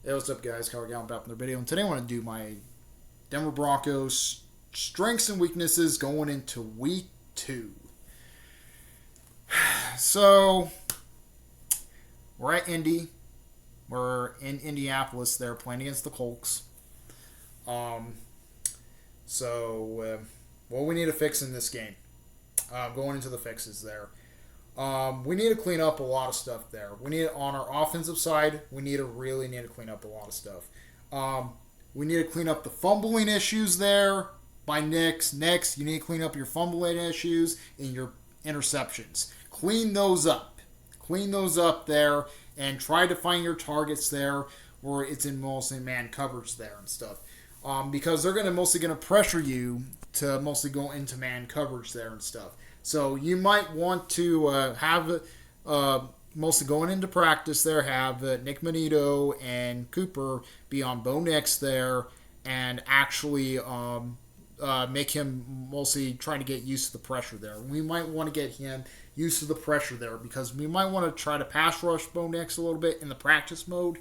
Hey, what's up, guys? Kyle Gallen back from their video, and today I want to do my Denver Broncos strengths and weaknesses going into week 2. So, we're at Indy. We're in Indianapolis. They're playing against the Colts. What we need to fix in this game, going into the fixes there. We need to clean up a lot of stuff there. We need on our offensive side. We really need to clean up a lot of stuff. We need to clean up the fumbling issues there by Knicks. Next, you need to clean up your fumbling issues and your interceptions. Clean those up. Clean those up there and try to find your targets there where it's in mostly man coverage there and stuff. Because they're mostly going to pressure you to mostly go into man coverage there and stuff. So you might want to have, mostly going into practice there, have Nick Manito and Cooper be on Bo Nix there and actually make him mostly trying to get used to the pressure there. We might want to get him used to the pressure there because we might want to try to pass rush Bo Nix a little bit in the practice mode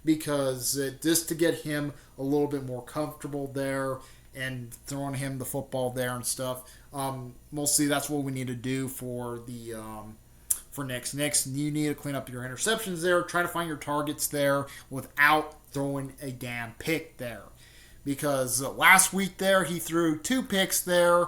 because just to get him a little bit more comfortable there and throwing him the football there and stuff. Mostly that's what we need to do for the for Knicks. Knicks, you need to clean up your interceptions there. Try to find your targets there without throwing a damn pick there. Because last week there, he threw 2 picks there,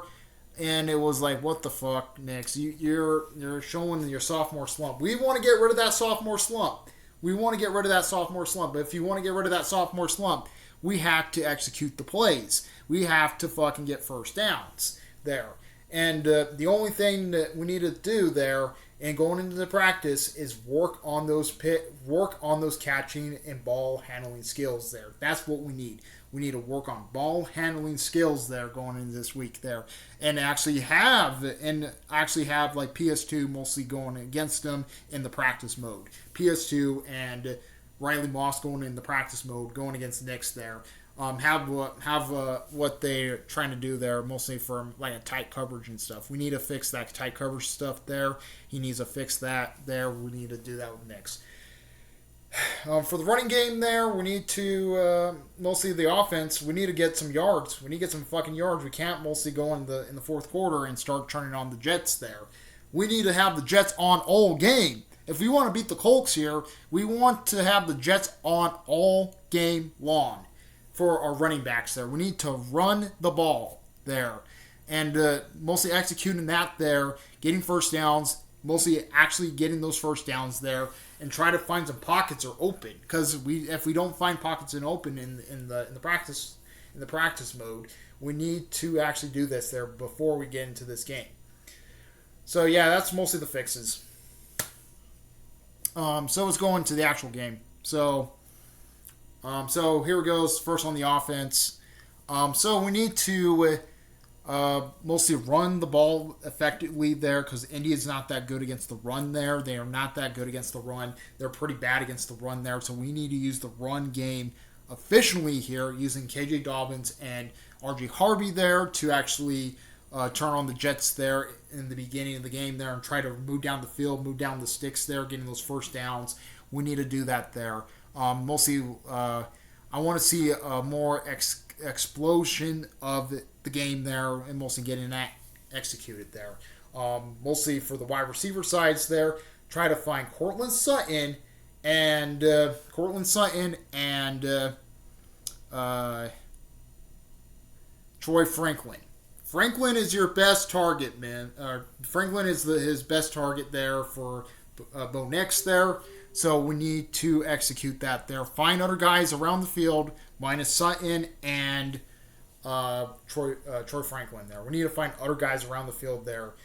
and it was like, what the fuck, Knicks? You're showing your sophomore slump. We want to get rid of that sophomore slump. But if you want to get rid of that sophomore slump, we have to execute the plays. We have to fucking get first downs there. And the only thing that we need to do there and going into the practice is work on those catching and ball handling skills there. That's what we need. We need to work on ball handling skills there going into this week there, and actually have like PS2 mostly going against them in the practice mode. PS2 and Riley Moss going in the practice mode, going against Knicks there. Have what they're trying to do there, mostly for like a tight coverage and stuff. We need to fix that tight coverage stuff there. He needs to fix that there. We need to do that with Knicks. For the running game there, we need to, mostly the offense, we need to get some yards. We need to get some fucking yards. We can't mostly go in the fourth quarter and start turning on the Jets there. We need to have the Jets on all game. If we want to beat the Colts here, we want to have the Jets on all game long for our running backs there. We need to run the ball there. And mostly executing that there, getting first downs, mostly actually getting those first downs there, and try to find some pockets are open. Because if we don't find pockets in open in the practice mode, we need to actually do this there before we get into this game. So yeah, that's mostly the fixes. So let's go into the actual game. So here it goes. First on the offense. So we need to mostly run the ball effectively there because Indy is not that good against the run there. They are not that good against the run. They're pretty bad against the run there. So we need to use the run game efficiently here using KJ Dobbins and RJ Harvey there to actually turn on the Jets there in the beginning of the game there and try to move down the field, move down the sticks there, getting those first downs. We need to do that there. Mostly, I want to see a more explosion of the game there and mostly getting that executed there. Mostly for the wide receiver sides there, try to find Cortland Sutton and Troy Franklin. Franklin is your best target, man. Franklin is his best target there for Bo Nix there. So we need to execute that there. Find other guys around the field, minus Sutton and Troy Franklin there. We need to find other guys around the field there.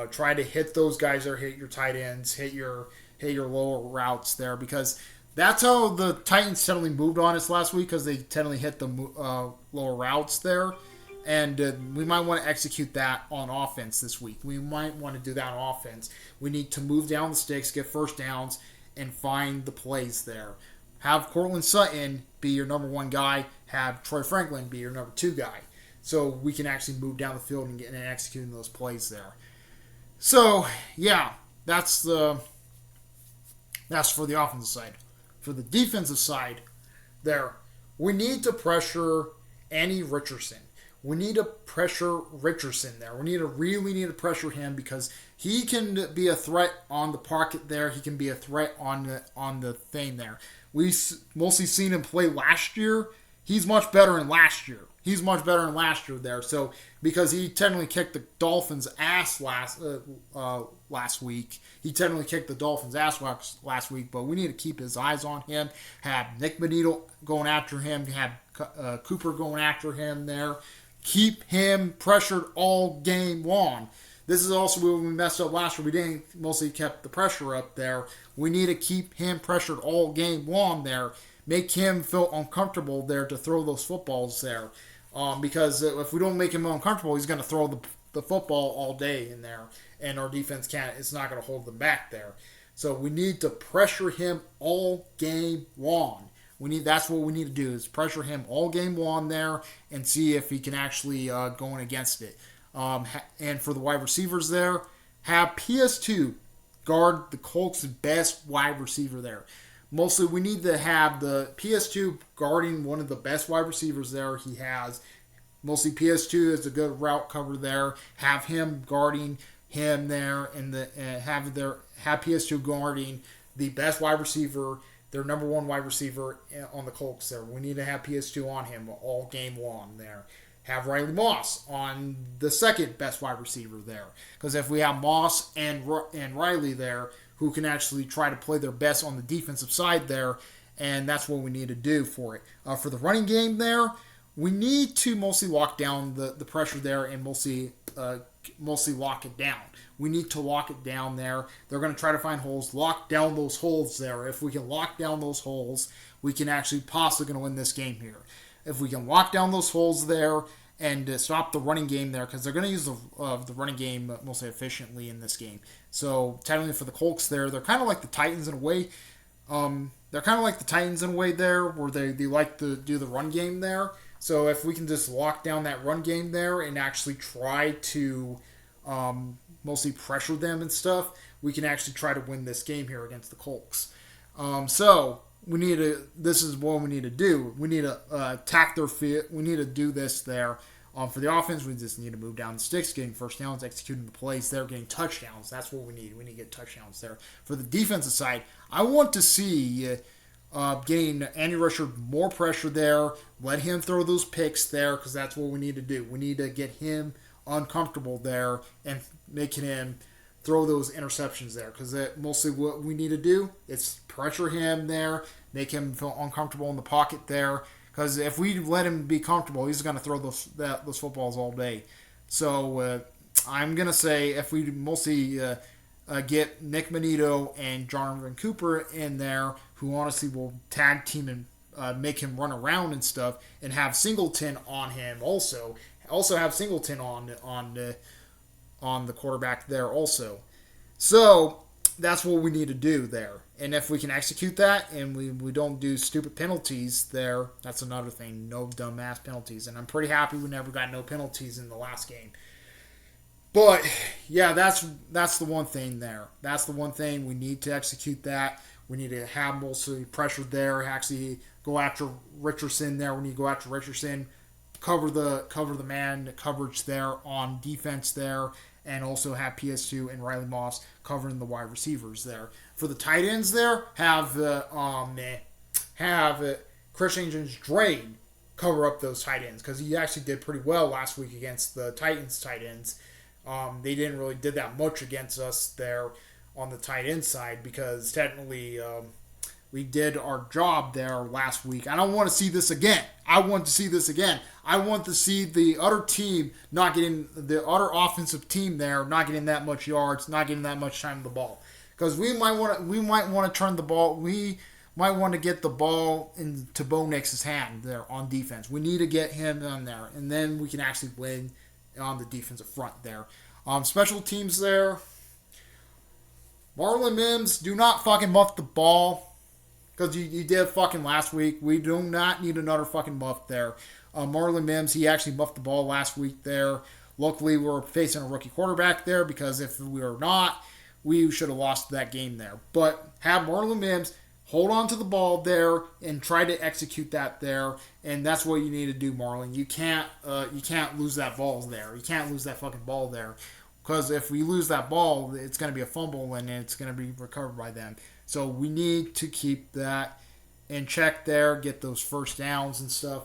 Try to hit those guys there, hit your tight ends, hit your lower routes there, because that's how the Titans suddenly moved on us last week, because they suddenly hit the lower routes there. And we might want to execute that on offense this week. We might want to do that on offense. We need to move down the sticks, get first downs, and find the plays there. Have Cortland Sutton be your number 1 guy. Have Troy Franklin be your number 2 guy. So we can actually move down the field and get and executing those plays there. So, yeah, that's for the offensive side. For the defensive side, there. We need to pressure Andy Richardson. We need to pressure Richardson there. Really need to pressure him because he can be a threat on the pocket there. He can be a threat on the thing there. We mostly seen him play last year. He's much better than last year. There. So because he technically kicked the Dolphins' ass last week. He technically kicked the Dolphins' ass last week. But we need to keep his eyes on him. Have Nick Benito going after him. Have Cooper going after him there. Keep him pressured all game long. This is also where we messed up last year. We didn't mostly kept the pressure up there. We need to keep him pressured all game long there. Make him feel uncomfortable there to throw those footballs there. Because if we don't make him uncomfortable, he's going to throw the football all day in there. And our defense it's not going to hold them back there. So we need to pressure him all game long. That's what we need to do is pressure him all game long there and see if he can actually go in against it. And for the wide receivers there, have PS2 guard the Colts' best wide receiver there. Mostly we need to have the PS2 guarding one of the best wide receivers there he has. Mostly PS2 is a good route cover there. Have him guarding him there and have PS2 guarding the best wide receiver, their number one wide receiver on the Colts there. We need to have PS2 on him all game long there. Have Riley Moss on the second best wide receiver there. Because if we have Moss and Riley there, who can actually try to play their best on the defensive side there, and that's what we need to do for it. For the running game there, we need to mostly lock down the pressure there and mostly lock it down. We need to lock it down there. They're going to try to find holes. Lock down those holes there. If we can lock down those holes, we can actually possibly going to win this game here. If we can lock down those holes there and stop the running game there, because they're going to use the running game mostly efficiently in this game. So technically for the Colts there, they're kind of like the Titans in a way. There, where they like to do the run game there. So if we can just lock down that run game there and actually try to mostly pressure them and stuff, we can actually try to win this game here against the Colts. So this is what we need to do. We need to attack their field. We need to do this there. For the offense, we just need to move down the sticks, getting first downs, executing the plays there, getting touchdowns. That's what we need. We need to get touchdowns there. For the defensive side, I want to see getting Andy Richard more pressure there. Let him throw those picks there because that's what we need to do. We need to get him uncomfortable there and making him throw those interceptions there because mostly what we need to do is pressure him there, make him feel uncomfortable in the pocket there. Because if we let him be comfortable, he's going to throw those footballs all day. So I'm going to say if we mostly get Nick Benito and Jonathan Cooper in there, who honestly will tag team and make him run around and stuff, and have Singleton on him also. Also have Singleton on the quarterback there also. So that's what we need to do there. And if we can execute that and we don't do stupid penalties there, that's another thing. No dumbass penalties. And I'm pretty happy we never got no penalties in the last game. But, yeah, that's the one thing there. That's the one thing. We need to execute that. We need to have mostly pressure there. Actually go after Richardson there. We need to go after Richardson. Cover the man coverage there on defense there. And also have PS2 and Riley Moss covering the wide receivers there. For the tight ends there, have Christian Drain cover up those tight ends because he actually did pretty well last week against the Titans tight ends. They didn't really did that much against us there on the tight end side because technically we did our job there last week. I don't want to see this again. I want to see the other team the other offensive team there not getting that much yards, not getting that much time on the ball. Because we might want to turn the ball. We might want to get the ball into Bo Nix's hand there on defense. We need to get him on there, and then we can actually win on the defensive front there. Special teams there. Marlon Mims, do not fucking muff the ball. Because you did fucking last week. We do not need another fucking muff there. Marlon Mims, he actually muffed the ball last week there. Luckily, we're facing a rookie quarterback there because if we were not, we should have lost that game there. But have Marlon Mims hold on to the ball there and try to execute that there, and that's what you need to do, Marlon. You can't lose that ball there. You can't lose that fucking ball there, because if we lose that ball, it's going to be a fumble and it's going to be recovered by them. So we need to keep that in check there, get those first downs and stuff,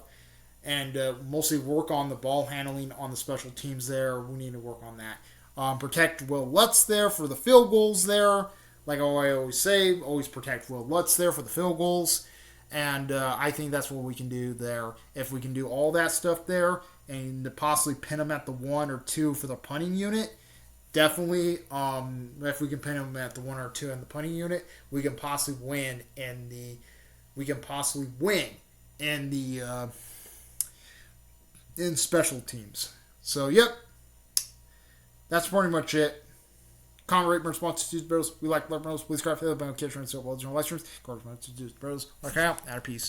and mostly work on the ball handling on the special teams there. We need to work on that. Protect Will Lutz there for the field goals there. Like I always say, always protect Will Lutz there for the field goals. And I think that's what we can do there. If we can do all that stuff there and possibly pin them at the 1 or 2 for the punting unit, definitely, if we can pin them at the 1 or 2 in the punting unit, we can possibly win in the in special teams. So, yep, that's pretty much it. Comment, rate, response to Bros. We like love Bros. Please subscribe to the Kitchen and so well as your live streams. Comment, to Bros. Like out. Out of peace.